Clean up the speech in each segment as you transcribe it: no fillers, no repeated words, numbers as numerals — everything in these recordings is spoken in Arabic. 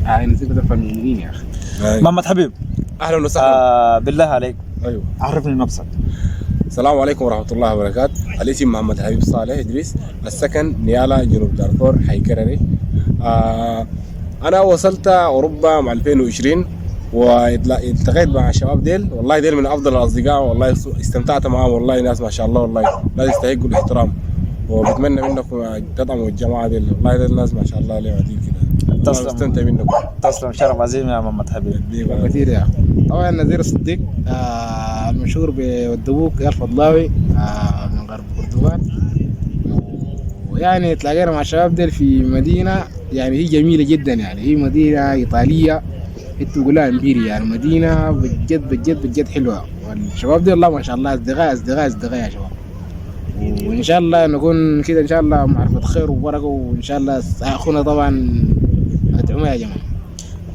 نسيت ادفع المؤمنين يا اخي. محمد حبيب، اهلا وسهلا. بالله عليك ايوه، عرفني نفسك. السلام عليكم ورحمه الله وبركاته. الاسم محمد حبيب صالح ادريس، السكن نيالا جنوب دارفور حي كرري. انا وصلت اوروبا مع 2020 والتقيت مع الشباب ديل، والله ديل من افضل الاصدقاء، والله استمتعت معاهم، والله ناس ما شاء الله، والله لا يستحقوا الاحترام، وبتمنى منكم تدعموا الجماعه ديل، والله ديل الناس ما شاء الله عليهم عديل كده. تسلم، استمتع منكم. تسلم، شرف عظيم يا محمد حبيب. كثير يا اخي. طبعا نزير الصديق المشهور بالدبوك الفضلاوي من غرب كردوان، ويعني تلاقينا مع الشباب ديل في مدينه يعني هي جميله جدا، يعني هي مدينه ايطاليه، انت تقولها امبيريا، يعني مدينه بجد بجد بجد حلوه، والشباب ديل الله ما شاء الله اصدقاء اصدقاء اصدقاء يا شباب، وان شاء الله نكون كده ان شاء الله معرفه خير وبركه، وان شاء الله اخونا طبعا ادعموا يا جماعه.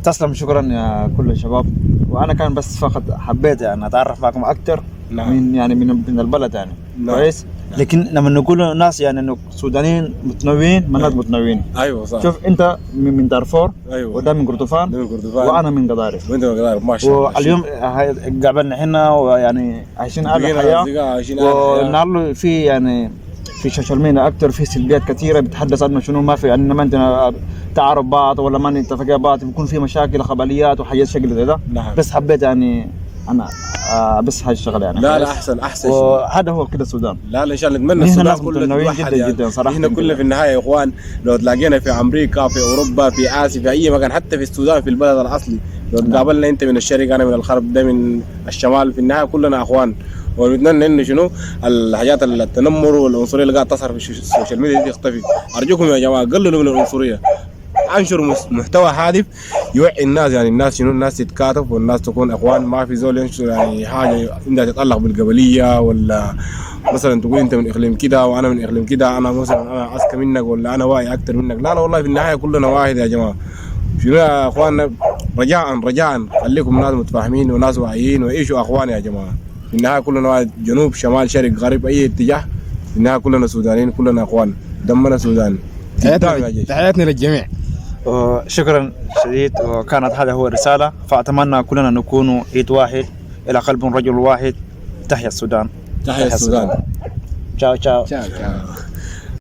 تسلم، شكرا يا كل الشباب. وانا كان بس فقط حبيت يعني اتعرف معكم اكثر. نعم. من البلد يعني. نعم. كويس. لكن لما نقول ناس يعني انه سودانيين متنوعين من ناس متنوعين. ايوه صح. شوف انت من دارفور. ايوه. وده من كردفان. وانا من قضارف. وانت من قضارف ما شاء الله. واليوم قابلنا هنا ويعني عايشين على الحياه. ونعرض في يعني في السوشيال ميديا اكثر في سلبيات كثيره بتحدث عنه شنو ما في، يعني ما انت تعرف بعض ولا ما نتفق بعض، بيكون في مشاكل قبليات وحاجات شكل زي ده. نعم. بس حبيت يعني انا بس هاي الشغله يعني. لا احسن شيء، وهذا هو كده السودان. لا ان شاء الله نتمنى السودان كله جدا جدا صراحه. احنا كلنا في النهايه يا اخوان، لو تلاقينا في امريكا، في اوروبا، في اسيا، في اي مكان، حتى في السودان في البلد الاصلي، لو تقابلنا انت من الشرق انا من الغرب، ده من الشمال، في النهايه كلنا اخوان. ونتمنى انه شنو الحاجات التنمر والعنصريه اللي قاعده تظهر في السوشيال ميديا دي تختفي. ارجوكم يا جماعه قللوا من العنصريه، انشروا محتوى هادف يوعي الناس، يعني الناس شنو، الناس تتكاتف والناس تكون اخوان، ما في زول ينشر يعني حاجه عندها تتعلق بالقبليه، ولا مثلا تقول انت من اقليم كده وانا من اقليم كده، انا مثلا انا اذكى منك ولا انا واعي اكثر منك. لا والله في النهايه كلنا واحد يا جماعه. شنو يا اخواننا، رجاء خليكم ناس متفاهمين وناس واعيين وعيشوا اخوان يا جماعه. في النهايه كلنا واحد، جنوب شمال شرق غرب اي اتجاه، في النهايه كلنا سودانيين، كلنا اخوان، دمنا سوداني. تحياتنا للجميع. شكرا شديد. وكانت هذا هو الرسالة، فأتمنى كلنا نكون إيد واحد إلى قلب رجل واحد. تحيا السودان. تحيا السودان. تشاو تشاو. تشاو تشاو.